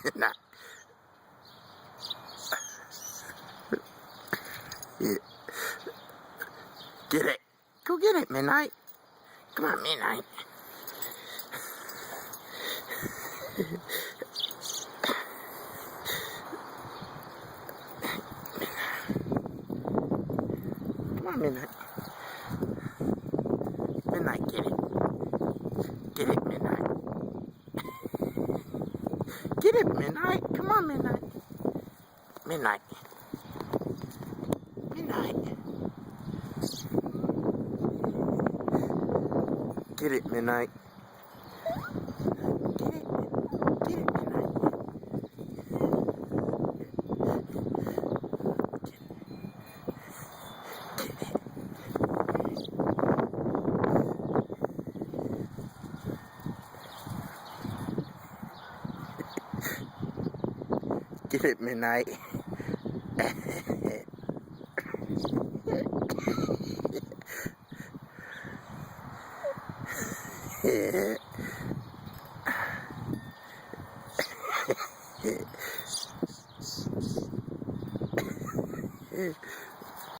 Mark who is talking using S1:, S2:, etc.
S1: Midnight. Yeah. Get it. Go get it, Midnight. Come on, Midnight. Come on, Midnight. Midnight, get it. Get it, Midnight. Get it, Midnight. Come on, Midnight. Midnight. Midnight. Get it, Midnight. Get it. Get it, Midnight. Get it, Midnight. Yeah.